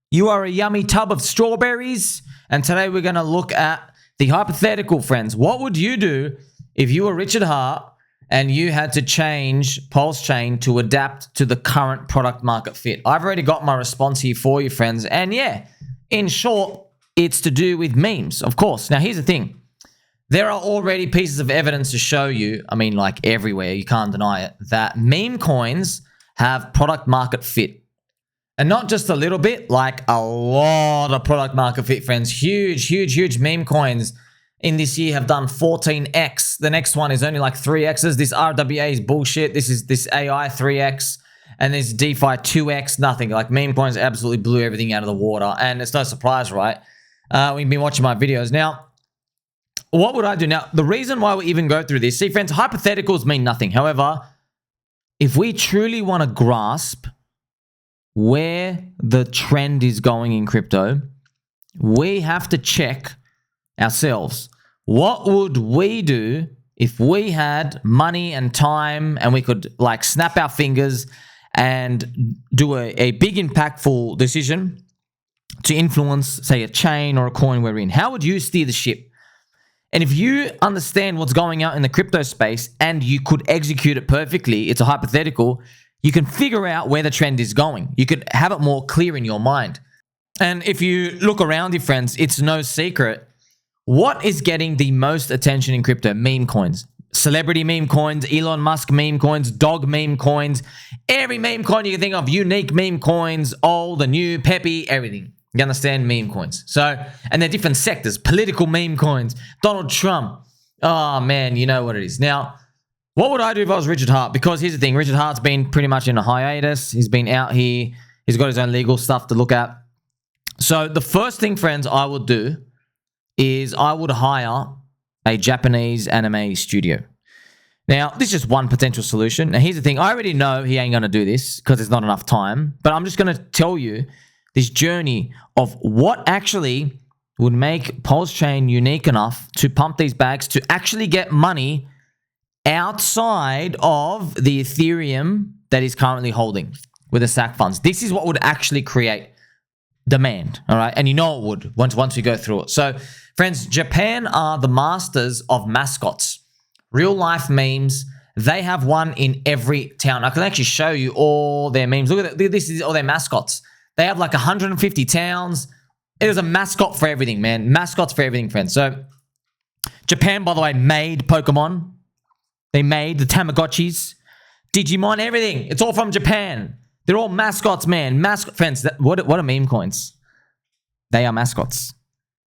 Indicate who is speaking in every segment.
Speaker 1: You are a yummy tub of strawberries. And today we're going to look at the hypothetical, friends. What would you do if you were Richard Hart and you had to change PulseChain to adapt to the current product market fit? I've already got my response here for you, friends. And yeah, in short, it's to do with memes, of course. Now, here's the thing. There are already pieces of evidence to show you, I mean, like everywhere, you can't deny it, that meme coins have product market fit. And not just a little bit, like a lot of product market fit, friends. Huge meme coins in this year have done 14x. The next one is only like 3x's. This RWA is bullshit. This AI 3x. And this DeFi 2x, nothing. Like meme coins absolutely blew everything out of the water. And it's no surprise, right? We've been watching my videos. Now, what would I do? Now, the reason why we even go through this, see, friends, hypotheticals mean nothing. However, if we truly want to grasp where the trend is going in crypto, we have to check ourselves. What would we do if we had money and time and we could like snap our fingers and do a big impactful decision to influence, say, a chain or a coin we're in? How would you steer the ship? And if you understand what's going on in the crypto space and you could execute it perfectly, it's a hypothetical, you can figure out where the trend is going. You could have it more clear in your mind. And if you look around you, friends, it's no secret. What is getting the most attention in crypto? Meme coins. Celebrity meme coins, Elon Musk meme coins, dog meme coins, every meme coin you can think of, unique meme coins, old, the new, peppy, everything. You understand? Meme coins. So, and they're different sectors. Political meme coins, Donald Trump. Oh, man, you know what it is. Now, what would I do if I was Richard Hart? Because here's the thing. Richard Hart's been pretty much in a hiatus. He's been out here. He's got his own legal stuff to look at. So the first thing, friends, I would do is I would hire a Japanese anime studio. Now, this is just one potential solution. Now, here's the thing. I already know he ain't going to do this because there's not enough time. But I'm just going to tell you this journey of what actually would make PulseChain unique enough to pump these bags to actually get money outside of the Ethereum that he's currently holding with the SAC funds. This is what would actually create demand, all right? And you know it would once we go through it. So, friends, Japan are the masters of mascots. Real life memes. They have one in every town. I can actually show you all their memes. Look at that. This is all their mascots. They have like 150 towns. There's a mascot for everything, man. Mascots for everything, friends. So, Japan, by the way, made Pokemon. They made the Tamagotchis, Digimon, everything. It's all from Japan. They're all mascots, man. Friends, what are meme coins? They are mascots.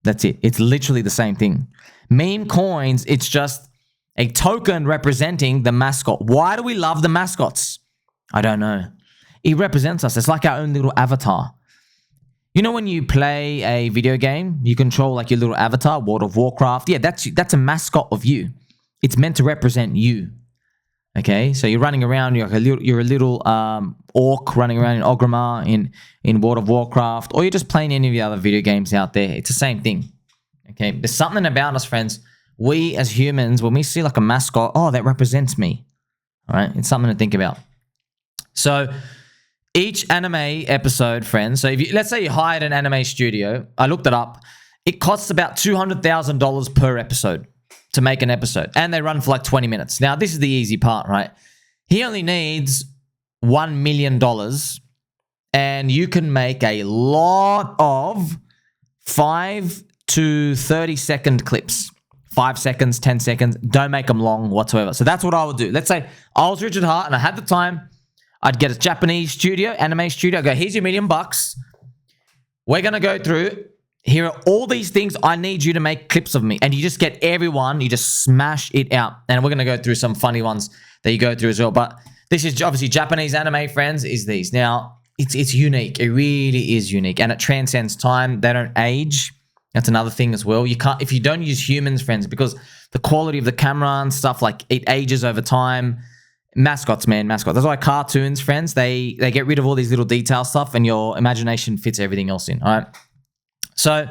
Speaker 1: That's it. It's literally the same thing. Meme coins, it's just a token representing the mascot. Why do we love the mascots? I don't know. It represents us. It's like our own little avatar. You know when you play a video game, you control like your little avatar, World of Warcraft. Yeah, that's a mascot of you. It's meant to represent you, okay? So you're running around, you're a little orc running around in Orgrimmar in World of Warcraft, or you're just playing any of the other video games out there. It's the same thing, okay? There's something about us, friends. We as humans, when we see like a mascot, oh, that represents me, all right? It's something to think about. So each anime episode, friends, so if you, let's say you hired an anime studio, I looked it up, it costs about $200,000 per episode to make an episode, and they run for like 20 minutes. Now, this is the easy part, right? He only needs $1 million, and you can make a lot of 5 to 30 second clips. 5 seconds, 10 seconds. Don't make them long whatsoever. So that's what I would do. Let's say I was Richard Hart and I had the time. I'd get a Japanese studio, anime studio. I go, here's your $1 million. We're going to go through. Here are all these things. I need you to make clips of me. And you just get everyone, you just smash it out. And we're going to go through some funny ones that you go through as well. But this is obviously Japanese anime, friends, is these. Now, it's unique. It really is unique. And it transcends time. They don't age. That's another thing as well. You can't, if you don't use humans, friends, because the quality of the camera and stuff, like it ages over time. Mascots, man, mascots. That's why cartoons, friends, they get rid of all these little detail stuff and your imagination fits everything else in, all right? So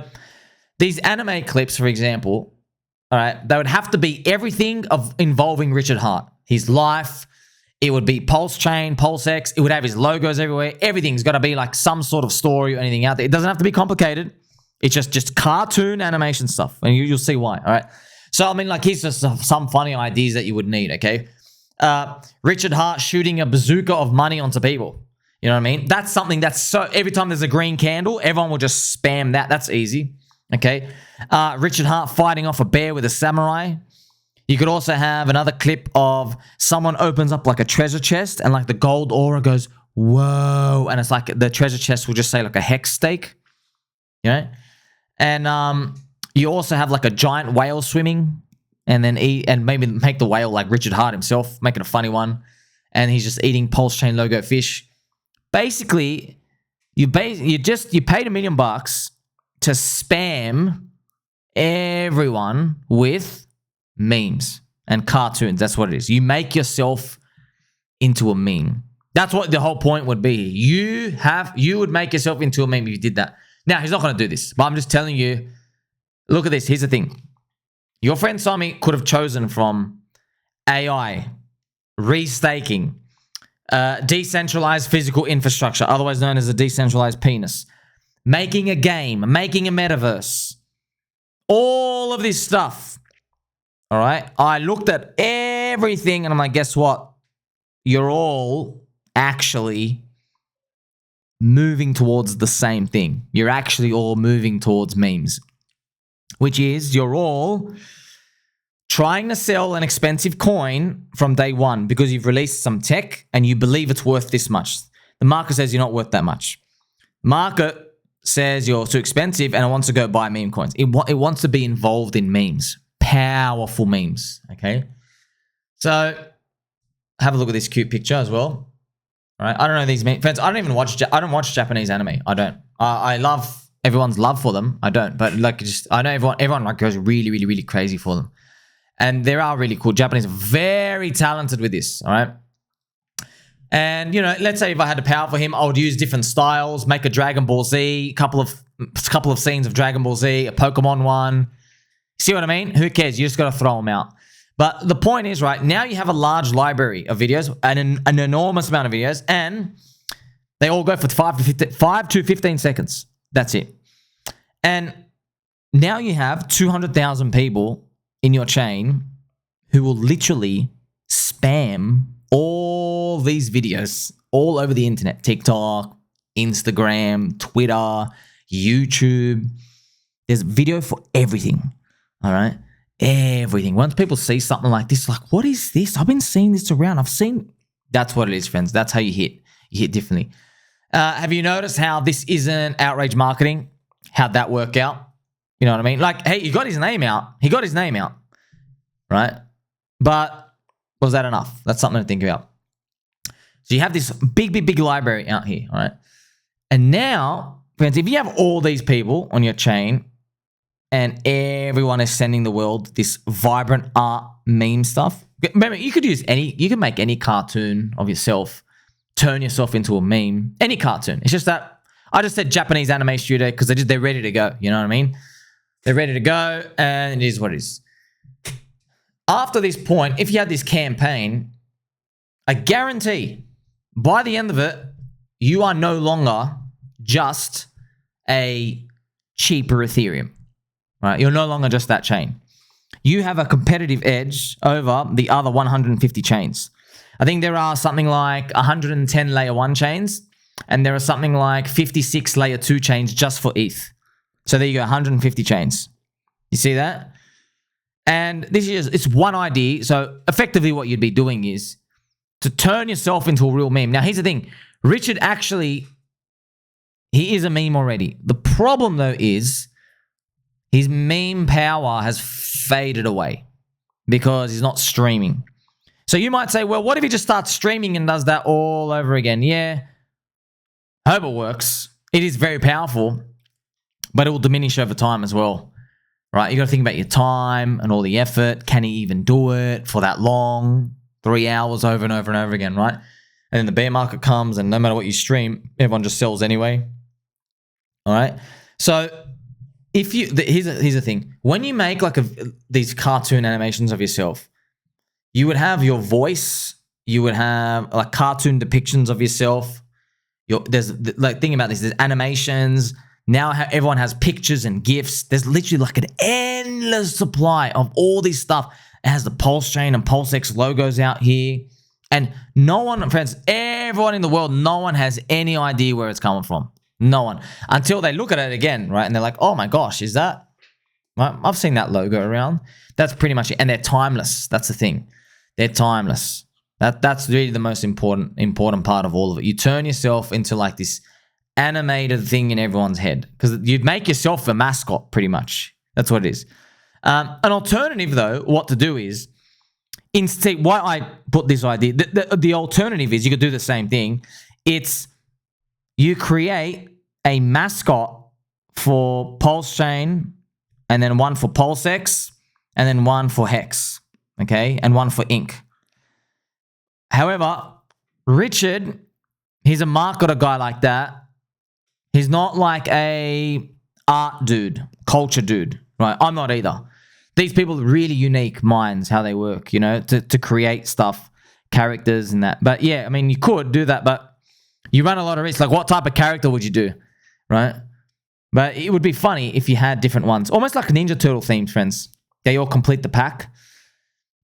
Speaker 1: these anime clips, for example, all right, they would have to be everything involving Richard Hart, his life. It would be PulseChain, PulseX. It would have his logos everywhere. Everything's got to be like some sort of story or anything out there. It doesn't have to be complicated. It's just cartoon animation stuff. And you'll see why, all right? So, I mean, like, here's just some funny ideas that you would need, okay? Richard Hart shooting a bazooka of money onto people. You know what I mean? That's something that's so... Every time there's a green candle, everyone will just spam that. That's easy, okay? Richard Hart fighting off a bear with a samurai. You could also have another clip of someone opens up like a treasure chest and like the gold aura goes, whoa. And it's like the treasure chest will just say like a hex stake. You know? And you also have like a giant whale swimming and then eat and maybe make the whale like Richard Hart himself, make it a funny one. And he's just eating PulseChain logo fish. Basically, you paid $1 million to spam everyone with memes and cartoons. That's what it is. You make yourself into a meme. That's what the whole point would be. You would make yourself into a meme if you did that. Now, he's not going to do this, but I'm just telling you, look at this. Here's the thing. Your friend Sami could have chosen from AI, restaking, decentralized physical infrastructure, otherwise known as a decentralized penis, making a game, making a metaverse, all of this stuff. All right. I looked at everything and I'm like, guess what? You're all actually moving towards the same thing. You're actually all moving towards memes, which is you're all trying to sell an expensive coin from day one because you've released some tech and you believe it's worth this much. The market says you're not worth that much. Market says you're too expensive and it wants to go buy meme coins. It wants to be involved in memes. Powerful memes, okay? So have a look at this cute picture as well. All right, I don't know these meme fans. I don't watch Japanese anime. I don't. I love everyone's love for them. I don't, but like I know everyone like goes really, really, really crazy for them, and they are really cool. Japanese are very talented with this. All right, and you know, let's say if I had the power for him, I would use different styles, make a Dragon Ball Z, couple of scenes of Dragon Ball Z, a Pokemon one. See what I mean? Who cares? You just got to throw them out. But the point is, right, now you have a large library of videos, an enormous amount of videos, and they all go for 5 to 15 seconds. That's it. And now you have 200,000 people in your chain who will literally spam all these videos all over the internet. TikTok, Instagram, Twitter, YouTube. There's video for everything. All right? Everything. Once people see something like this, like, what is this? I've been seeing this around. That's what it is, friends. That's how you hit. You hit differently. Have you noticed how this isn't outrage marketing? How'd that work out? You know what I mean? Like, hey, he got his name out. Right? But was that enough? That's something to think about. So you have this big library out here, all right? And now, friends, if you have all these people on your chain and everyone is sending the world this vibrant art meme stuff. Remember, you could make any cartoon of yourself, turn yourself into a meme, any cartoon. It's just that I just said Japanese anime studio because they're ready to go. You know what I mean? They're ready to go and it is what it is. After this point, if you had this campaign, I guarantee by the end of it, you are no longer just a cheaper Ethereum. Right? You're no longer just that chain. You have a competitive edge over the other 150 chains. I think there are something like 110 layer 1 chains, and there are something like 56 layer 2 chains just for ETH. So there you go, 150 chains. You see that? And it's one idea. So effectively what you'd be doing is to turn yourself into a real meme. Now here's the thing. Richard actually, he is a meme already. The problem though is his meme power has faded away because he's not streaming. So you might say, well, what if he just starts streaming and does that all over again? Yeah, I hope it works. It is very powerful, but it will diminish over time as well, right? You got to think about your time and all the effort. Can he even do it for that long? 3 hours over and over and over again, right? And then the bear market comes and no matter what you stream, everyone just sells anyway. All right? So if you, here's the thing. When you make like these cartoon animations of yourself, you would have your voice You would have like cartoon depictions of yourself. There's like, think about this. There's animations. Now everyone has pictures and GIFs. There's literally like an endless supply of all this stuff. It has the PulseChain and PulseX logos out here. And no one, friends, everyone in the world, no one has any idea where it's coming from. No one. Until they look at it again, right? And they're like, oh my gosh, is that? Right? I've seen that logo around. That's pretty much it. And they're timeless. That's the thing. They're timeless. That's really the most important part of all of it. You turn yourself into like this animated thing in everyone's head because you make yourself a mascot pretty much. That's what it is. An alternative though, what to do is, instead, why I put this idea, the alternative is you could do the same thing. It's you create a mascot for PulseChain and then one for PulseX and then one for Hex, okay? And one for Inc. However, Richard, he's a marketer guy like that. He's not like a art dude, culture dude, right? I'm not either. These people are really unique minds, how they work, you know, to create stuff, characters and that. But yeah, I mean, you could do that, but you run a lot of risk. Like, what type of character would you do, right? But it would be funny if you had different ones. Almost like Ninja Turtle themed, friends. They all complete the pack.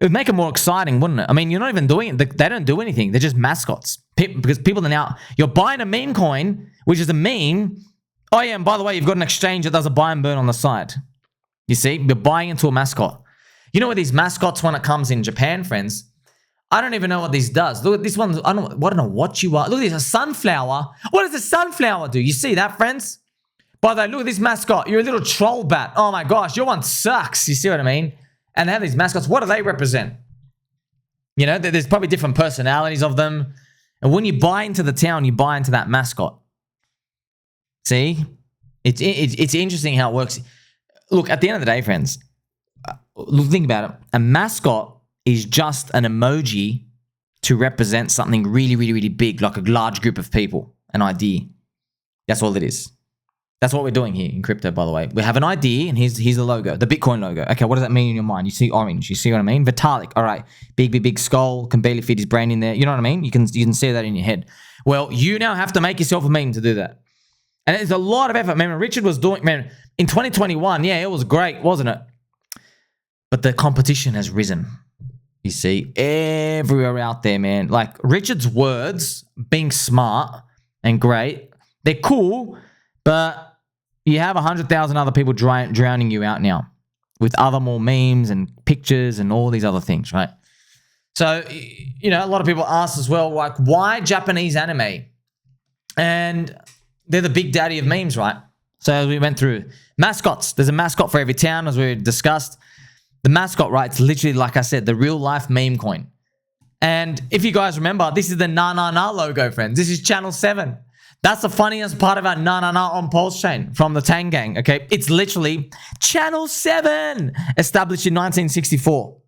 Speaker 1: It would make it more exciting, wouldn't it? I mean, you're not even doing it. They don't do anything. They're just mascots. Because people are now... You're buying a meme coin, which is a meme. Oh, yeah, and by the way, you've got an exchange that does a buy and burn on the side. You see? You're buying into a mascot. You know what these mascots, when it comes in Japan, friends? I don't even know what this does. Look at this one. I don't know what you are. Look at this, a sunflower. What does a sunflower do? You see that, friends? By the way, look at this mascot. You're a little troll bat. Oh, my gosh. Your one sucks. You see what I mean? And they have these mascots. What do they represent? You know, there's probably different personalities of them. And when you buy into the town, you buy into that mascot. See? It's interesting how it works. Look, at the end of the day, friends, think about it. A mascot is just an emoji to represent something really, really, really big, like a large group of people, an idea. That's all it is. That's what we're doing here in crypto, by the way. We have an idea, and here's the logo, the Bitcoin logo. Okay, what does that mean in your mind? You see orange. You see what I mean? Vitalik. All right. Big skull. Can barely fit his brain in there. You know what I mean? You can see that in your head. Well, you now have to make yourself a meme to do that. And it's a lot of effort. Man, Richard was doing... Man, in 2021, yeah, it was great, wasn't it? But the competition has risen. You see? Everywhere out there, man. Like, Richard's words, being smart and great, they're cool, but... You have 100,000 other people drowning you out now with other more memes and pictures and all these other things, right? So, you know, a lot of people ask as well, like, why Japanese anime? And they're the big daddy of memes, right? So as we went through mascots, there's a mascot for every town, as we discussed. The mascot, right, it's literally, like I said, the real life meme coin. And if you guys remember, this is the NANANA logo, friends. This is Channel 7. That's the funniest part about NANANA on PulseChain from the Tang Gang, okay? It's literally Channel 7, established in 1964.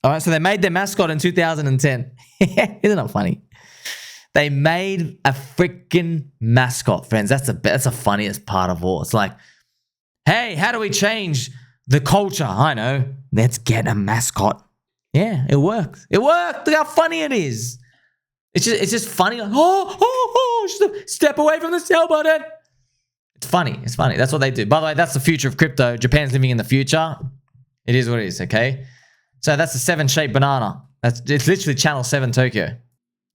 Speaker 1: All right, so they made their mascot in 2010. Isn't that funny? They made a freaking mascot, friends. That's the funniest part of all. It's like, hey, how do we change the culture? I know. Let's get a mascot. Yeah, it works. It worked. Look how funny it is. It's just funny. Like, step away from the sell button. It's funny. It's funny. That's what they do. By the way, that's the future of crypto. Japan's living in the future. It is what it is, okay? So that's the 7-shaped banana. It's literally Channel 7 Tokyo.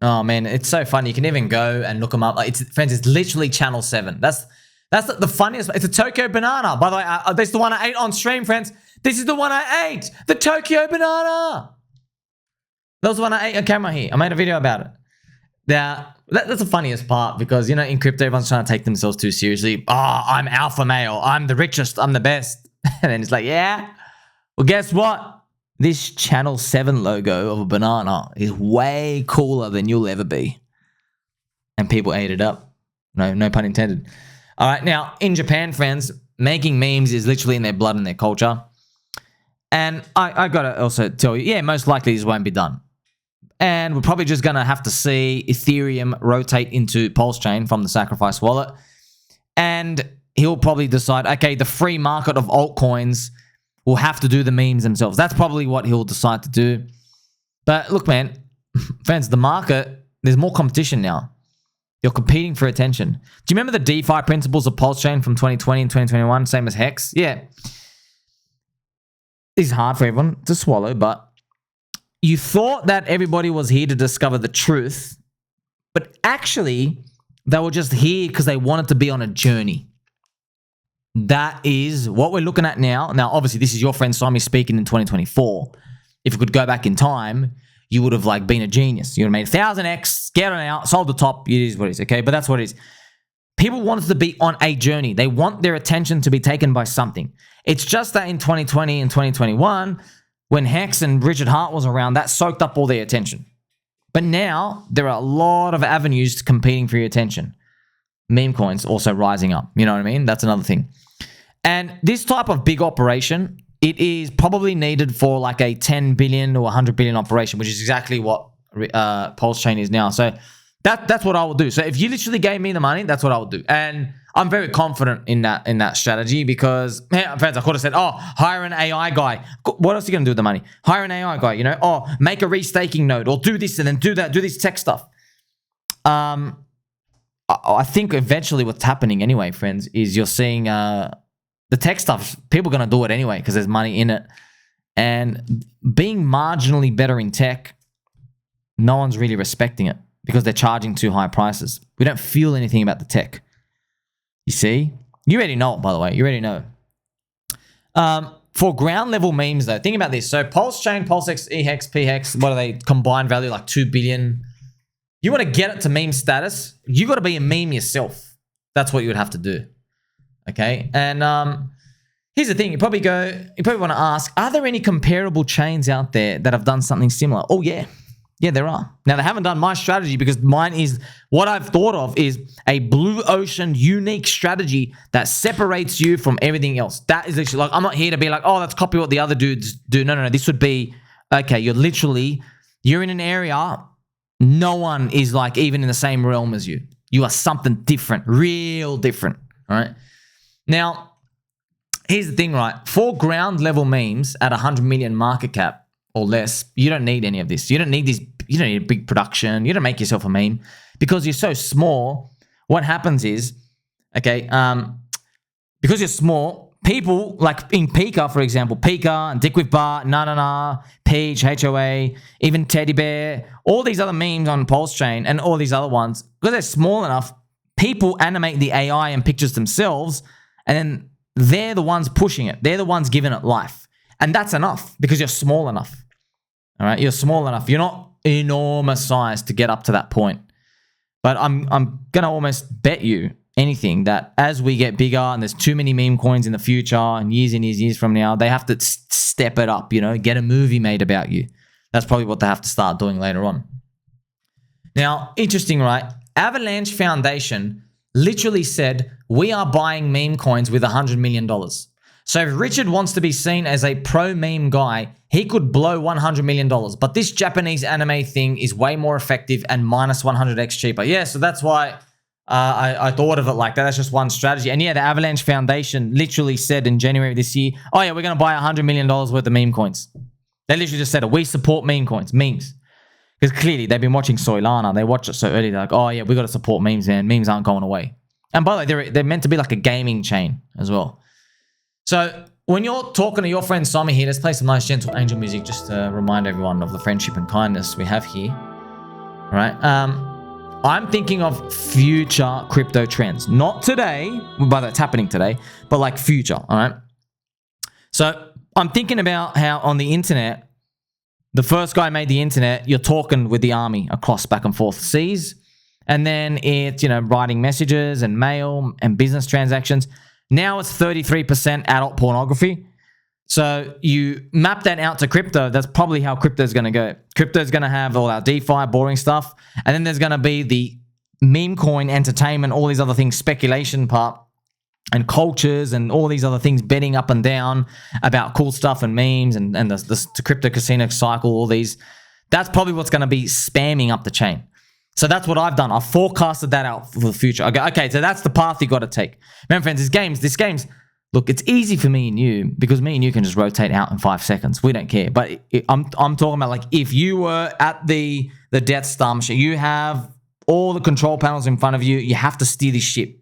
Speaker 1: Oh, man. It's so funny. You can even go and look them up. Like, friends, it's literally Channel 7. That's the funniest. It's a Tokyo banana. By the way, this is the one I ate on stream, friends. This is the one I ate. The Tokyo banana. That was the one I ate on camera here. I made a video about it. Now, that's the funniest part because, you know, in crypto, everyone's trying to take themselves too seriously. Oh, I'm alpha male. I'm the richest. I'm the best. And then it's like, yeah. Well, guess what? This Channel 7 logo of a banana is way cooler than you'll ever be. And people ate it up. No pun intended. All right. Now, in Japan, friends, making memes is literally in their blood and their culture. And I got to also tell you, yeah, most likely this won't be done. And we're probably just going to have to see Ethereum rotate into PulseChain from the Sacrifice wallet. And he'll probably decide, okay, the free market of altcoins will have to do the memes themselves. That's probably what he'll decide to do. But look, man, friends, the market, there's more competition now. You're competing for attention. Do you remember the DeFi principles of PulseChain from 2020 and 2021? Same as Hex? Yeah. It's hard for everyone to swallow, but you thought that everybody was here to discover the truth, but actually, they were just here because they wanted to be on a journey. That is what we're looking at now. Now, obviously, this is your friend Simon speaking in 2024. If you could go back in time, you would have like been a genius. You would have made 1,000x, get on out, sold the top. It is what it is, okay? But that's what it is. People wanted to be on a journey. They want their attention to be taken by something. It's just that in 2020 and 2021, when Hex and Richard Hart was around, that soaked up all their attention. But now, there are a lot of avenues competing for your attention. Meme coins also rising up. You know what I mean? That's another thing. And this type of big operation, it is probably needed for like a 10 billion or 100 billion operation, which is exactly what PulseChain is now. So that's what I will do. So if you literally gave me the money, that's what I would do. And I'm very confident in that strategy because, hey, friends, I could have said, oh, hire an AI guy. What else are you going to do with the money? Hire an AI guy, you know? Oh, make a restaking node or do this and then do that, do this tech stuff. I think eventually what's happening anyway, friends, is you're seeing the tech stuff, people are going to do it anyway because there's money in it. And being marginally better in tech, no one's really respecting it because they're charging too high prices. We don't feel anything about the tech. You see? You already know it, by the way. You already know. For ground level memes, though, think about this. So PulseChain, PulseX, eHex, PHex, what are they? Combined value like 2 billion. You want to get it to meme status, you got to be a meme yourself. That's what you would have to do. Okay? And here's the thing. You probably want to ask, are there any comparable chains out there that have done something similar? Oh, yeah. Yeah, there are. Now, they haven't done my strategy because mine is, what I've thought of is a blue ocean unique strategy that separates you from everything else. That is literally like, I'm not here to be like, oh, let's copy what the other dudes do. No. This would be, okay, you're in an area, no one is like even in the same realm as you. You are something different, real different, all right? Now, here's the thing, right? For ground level memes at 100 million market cap, or less, you don't need any of this. You don't need this. You don't need a big production. You don't make yourself a meme because you're so small. What happens is, okay, because you're small, people like in PIKA, for example, PIKA and Dick with Bart, NANANA, Peach, HOA, even Teddy Bear, all these other memes on PulseChain and all these other ones, because they're small enough, people animate the AI and pictures themselves, and then they're the ones pushing it. They're the ones giving it life. And that's enough because you're small enough. All right, you're small enough. You're not enormous size to get up to that point. But I'm gonna almost bet you anything that as we get bigger and there's too many meme coins in the future and years from now, they have to step it up. You know, get a movie made about you. That's probably what they have to start doing later on. Now, interesting, right? Avalanche Foundation literally said we are buying meme coins with $100 million. So if Richard wants to be seen as a pro meme guy, he could blow $100 million. But this Japanese anime thing is way more effective and minus 100x cheaper. Yeah, so that's why I thought of it like that. That's just one strategy. And yeah, the Avalanche Foundation literally said in January this year, oh yeah, we're going to buy $100 million worth of meme coins. They literally just said it. We support meme coins, memes. Because clearly they've been watching Soylana. They watch it so early. They're like, oh yeah, we got to support memes, man. Memes aren't going away. And by the way, they're meant to be like a gaming chain as well. So when you're talking to your friend Simon here, let's play some nice gentle angel music just to remind everyone of the friendship and kindness we have here. All right. I'm thinking of future crypto trends. Not today, but that's happening today, but like future. All right. So I'm thinking about how on the internet, the first guy made the internet, you're talking with the army across back and forth seas. And then it's, you know, writing messages and mail and business transactions. Now it's 33% adult pornography. So you map that out to crypto. That's probably how crypto is going to go. Crypto is going to have all our DeFi, boring stuff. And then there's going to be the meme coin, entertainment, all these other things, speculation part, and cultures and all these other things betting up and down about cool stuff and memes and the crypto casino cycle, all these. That's probably what's going to be spamming up the chain. So that's what I've done. I've forecasted that out for the future. Okay, so that's the path you got to take. Remember, friends, this game's, look, it's easy for me and you because me and you can just rotate out in 5 seconds. We don't care. But I'm talking about like if you were at the the Death Star machine. You have all the control panels in front of you. You have to steer this ship.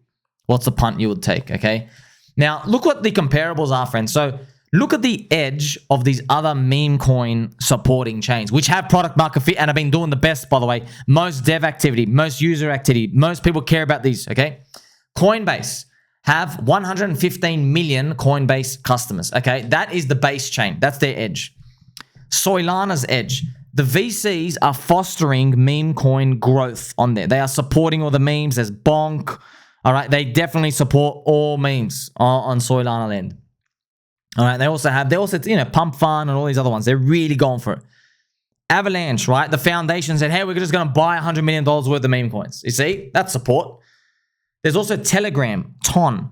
Speaker 1: What's the punt you would take, okay? Now, look what the comparables are, friends. So look at the edge of these other meme coin supporting chains, which have product market fit and have been doing the best, by the way. Most dev activity, most user activity, most people care about these, okay? Coinbase have 115 million Coinbase customers, okay? That is the base chain. That's their edge. Soylana's edge. The VCs are fostering meme coin growth on there. They are supporting all the memes. There's Bonk. All right. They definitely support all memes on Soylana land. All right. They also, Pump Fun and all these other ones. They're really going for it. Avalanche, right? The foundation said, hey, we're just going to buy $100 million worth of meme coins. You see? That's support. There's also Telegram, Ton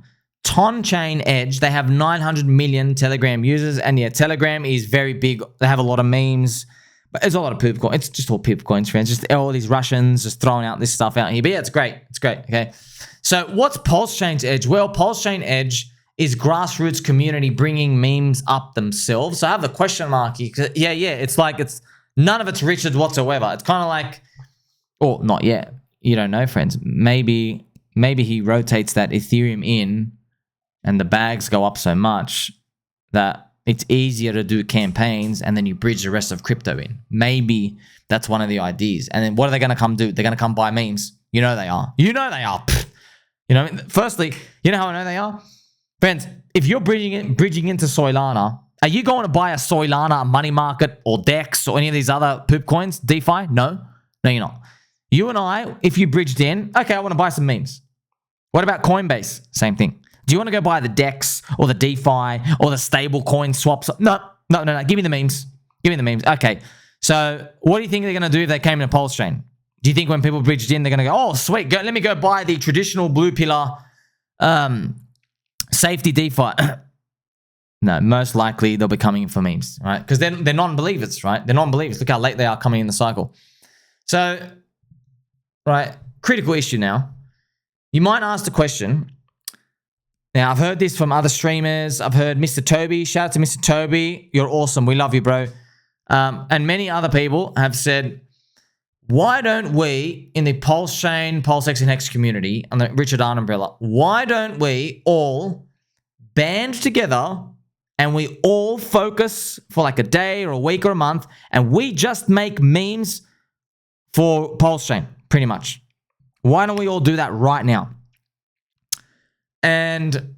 Speaker 1: Chain Edge. They have 900 million Telegram users. And yeah, Telegram is very big. They have a lot of memes. But it's a lot of poop coins. It's just all poop coins, friends. Just all these Russians just throwing out this stuff out here. But yeah, it's great. It's great, okay? So what's PulseChain's edge? Well, PulseChain edge is grassroots community bringing memes up themselves. So I have the question mark here. Yeah, it's like none of it's Richard whatsoever. It's kind of like, or not yet. You don't know, friends. Maybe he rotates that Ethereum in and the bags go up so much that it's easier to do campaigns and then you bridge the rest of crypto in. Maybe that's one of the ideas. And then what are they going to come do? They're going to come buy memes. You know they are. You know they are. Pfft. You know, firstly, you know how I know they are? Friends, if you're bridging into Soylana, are you going to buy a Soylana money market or DEX or any of these other poop coins, DeFi? No, you're not. You and I, if you bridged in, okay, I want to buy some memes. What about Coinbase? Same thing. Do you want to go buy the DEX or the DeFi or the stable coin swaps? No. Give me the memes. Give me the memes. Okay. So what do you think they're going to do if they came into PulseChain? Do you think when people bridged in, they're going to go, oh, sweet, let me go buy the traditional blue pillar safety DeFi? No, most likely they'll be coming in for memes, right? Because they're non-believers, right? They're non-believers. Look how late they are coming in the cycle. So, right, critical issue now. You might ask the question. Now, I've heard this from other streamers. I've heard Mr. Toby. Shout out to Mr. Toby. You're awesome. We love you, bro. And many other people have said, why don't we, in the PulseChain, PulseX, and Hex community, on the Richard Arn umbrella, why don't we all band together and we all focus for like a day or a week or a month and we just make memes for PulseChain, pretty much? Why don't we all do that right now? And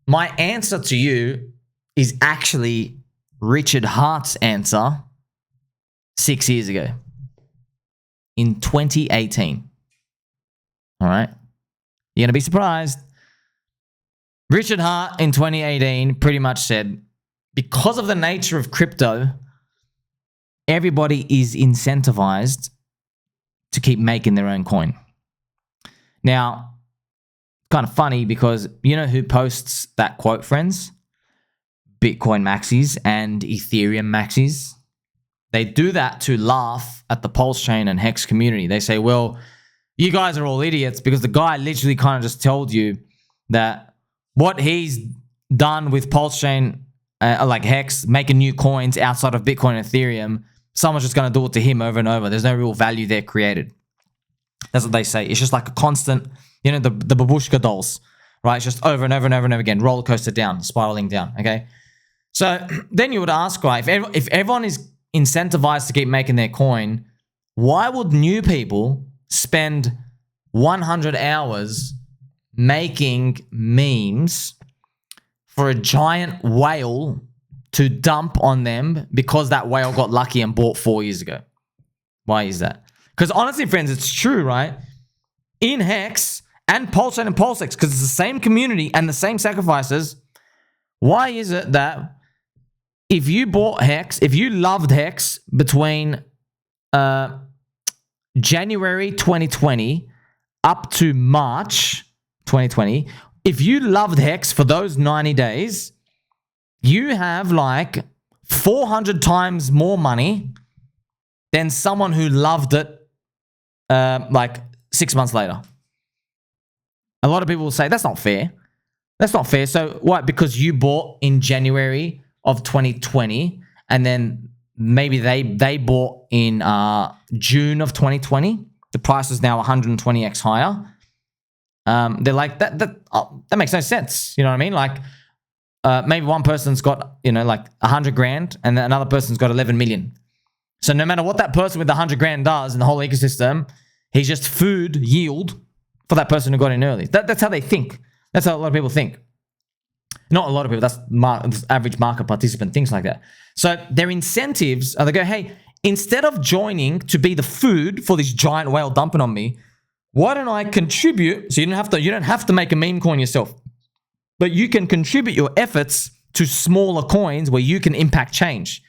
Speaker 1: my answer to you is actually Richard Hart's answer 6 years ago in 2018. All right. You're going to be surprised. Richard Hart in 2018 pretty much said, because of the nature of crypto, everybody is incentivized to keep making their own coin. Now, kind of funny because you know who posts that quote, friends? Bitcoin maxis and Ethereum maxis. They do that to laugh at the PulseChain and Hex community. They say, well, you guys are all idiots because the guy literally kind of just told you that what he's done with PulseChain, like Hex, making new coins outside of Bitcoin and Ethereum, someone's just going to do it to him over and over. There's no real value there created. That's what they say. It's just like a constant, you know, the babushka dolls, right? It's just over and over and over and over again, roller coaster down, spiraling down, okay? So then you would ask, right, if everyone is incentivized to keep making their coin, why would new people spend 100 hours making memes for a giant whale to dump on them because that whale got lucky and bought 4 years ago? Why is that? Because honestly, friends, it's true, right? In Hex and PulseChain and PulseX, because it's the same community and the same sacrifices, why is it that if you bought Hex, if you loved Hex between January 2020 up to March 2020, if you loved Hex for those 90 days, you have like 400 times more money than someone who loved it like 6 months later. A lot of people will say, that's not fair. That's not fair. So what? Because you bought in January of 2020 and then maybe they bought in June of 2020. The price is now 120x higher. They're like, that makes no sense. You know what I mean? Like, maybe one person's got, like 100 grand and then another person's got 11 million. So no matter what that person with the 100 grand does in the whole ecosystem, he's just food yield for that person who got in early. That's how they think. That's how a lot of people think. Not a lot of people, that's average market participant, things like that. So their incentives are, they go, hey, instead of joining to be the food for this giant whale dumping on me, why don't I contribute? So you don't have to make a meme coin yourself, but you can contribute your efforts to smaller coins where you can impact change.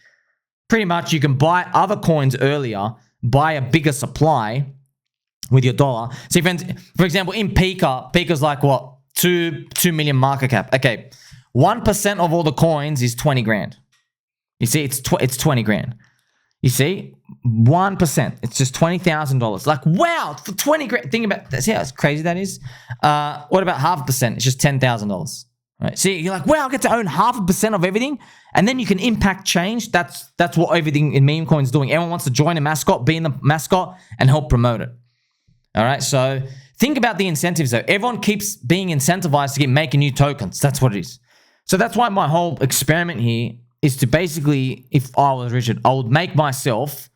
Speaker 1: Pretty much you can buy other coins earlier, buy a bigger supply with your dollar. See, friends, for example, in PIKA's like what? 2 million market cap. Okay, 1% of all the coins is 20 grand. You see, it's 20 grand. You see, 1%. It's just $20,000. Like, wow, for 20 grand. Think about that. See how crazy that is? What about 0.5%? It's just $10,000. Right? See, you're like, wow, I get to own 0.5% of everything, and then you can impact change. That's what everything in meme coins is doing. Everyone wants to join a mascot, be in the mascot, and help promote it. All right, so think about the incentives though. Everyone keeps being incentivized to keep making new tokens. That's what it is. So that's why my whole experiment here is to basically, if I was Richard, I would make myself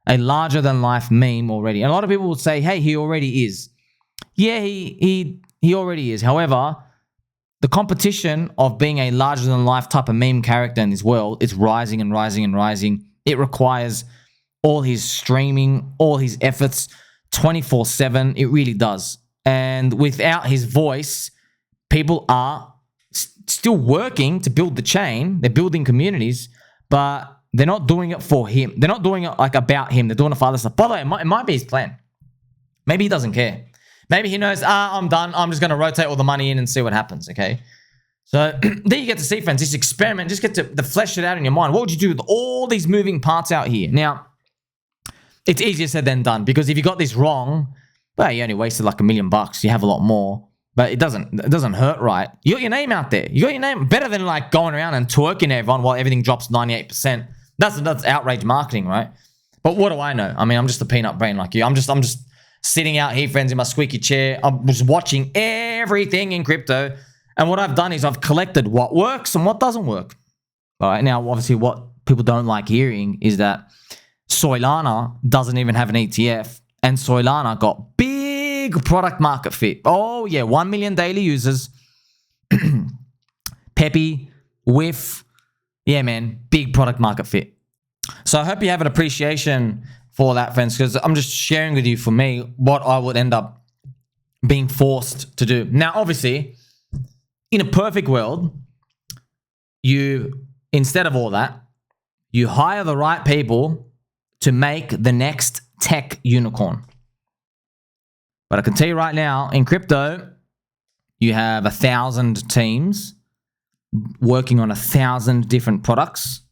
Speaker 1: a larger than life meme already. And a lot of people would say, hey, he already is. Yeah, he already is. However, the competition of being a larger than life type of meme character in this world is rising and rising and rising. It requires all his streaming, all his efforts, 24/7. It really does. And without his voice, people are still working to build the chain. They're building communities, but they're not doing it for him. They're not doing it like about him. They're doing it for other stuff. By the way, it might be his plan. Maybe he doesn't care. Maybe he knows, I'm done. I'm just going to rotate all the money in and see what happens, okay? So there you get to see, friends, this experiment. Just get to flesh it out in your mind. What would you do with all these moving parts out here? Now, it's easier said than done, because if you got this wrong, well, you only wasted like $1 million. You have a lot more. But it doesn't hurt, right? You got your name out there. You got your name better than like going around and twerking everyone while everything drops 98%. That's outrage marketing, right? But what do I know? I mean, I'm just a peanut brain like you. I'm just sitting out here, friends, in my squeaky chair. I was watching everything in crypto, and what I've done is I've collected what works and what doesn't work. All right, now obviously what people don't like hearing is that Soylana doesn't even have an ETF, and Soylana got big product market fit. Oh yeah, 1 million daily users. Peppy, whiff. Yeah, man, big product market fit. So I hope you have an appreciation for that, friends, because I'm just sharing with you, for me, what I would end up being forced to do. Now, obviously, in a perfect world, you, instead of all that, you hire the right people to make the next tech unicorn. But I can tell you right now, in crypto, you have 1,000 teams working on 1,000 different products,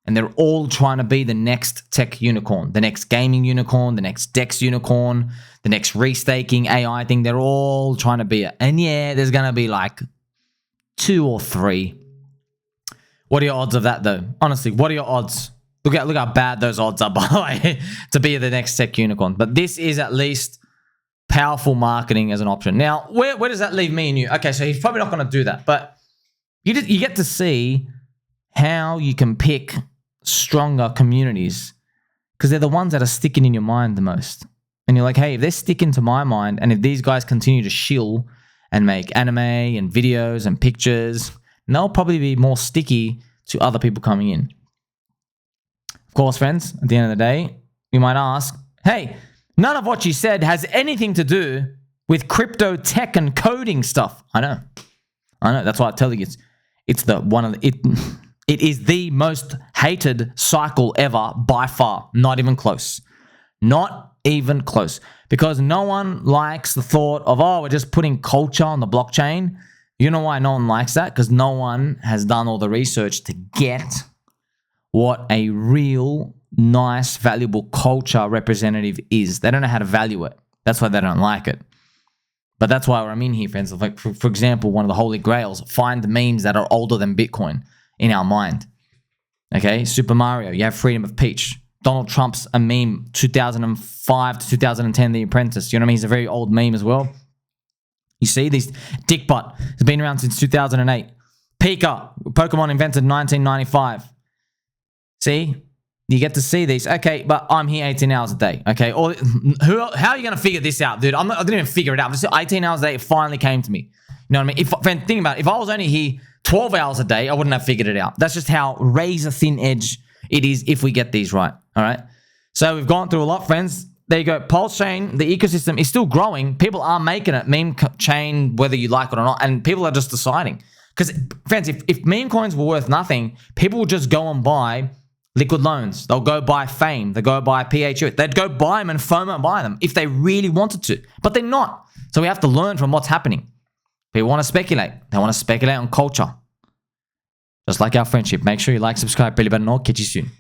Speaker 1: and they're all trying to be the next tech unicorn, the next gaming unicorn, the next DEX unicorn, the next restaking AI thing. They're all trying to be it. And yeah, there's going to be like 2 or 3. What are your odds of that, though? Honestly, what are your odds? Look how bad those odds are, by the way, to be the next tech unicorn. But this is at least powerful marketing as an option. Now, where does that leave me and you? Okay, so he's probably not going to do that, but you get to see how you can pick stronger communities, because they're the ones that are sticking in your mind the most. And you're like, hey, if they're sticking to my mind, and if these guys continue to shill and make anime and videos and pictures, they'll probably be more sticky to other people coming in. Of course, friends, at the end of the day, you might ask, hey, none of what you said has anything to do with crypto tech and coding stuff. I know. That's why I tell you it is the most hated cycle ever by far. Not even close. Not even close. Because no one likes the thought of, oh, we're just putting culture on the blockchain. You know why no one likes that? Because no one has done all the research to get what a real nice, valuable culture representative is. They don't know how to value it. That's why they don't like it. But that's why I'm in here, friends. Like, for example, one of the holy grails, find the memes that are older than Bitcoin in our mind. Okay, Super Mario, you have freedom of speech. Donald Trump's a meme, 2005 to 2010, The Apprentice. You know what I mean? He's a very old meme as well. You see, these Dickbutt has been around since 2008. PIKA, Pokemon invented in 1995. See? You get to see these. Okay, but I'm here 18 hours a day. Okay, or how are you going to figure this out, dude? I didn't even figure it out. This is 18 hours a day. It finally came to me. You know what I mean? Think about it. If I was only here 12 hours a day, I wouldn't have figured it out. That's just how razor thin edge it is if we get these right. All right. So we've gone through a lot, friends. There you go. PulseChain, the ecosystem is still growing. People are making it. Meme chain, whether you like it or not, and people are just deciding. Because, friends, if meme coins were worth nothing, people would just go and buy liquid loans. They'll go buy Fame. They'll go buy PHU. They'd go buy them and FOMO buy them if they really wanted to. But they're not. So we have to learn from what's happening. People want to speculate. They want to speculate on culture. Just like our friendship. Make sure you like, subscribe, belly button, or catch you soon.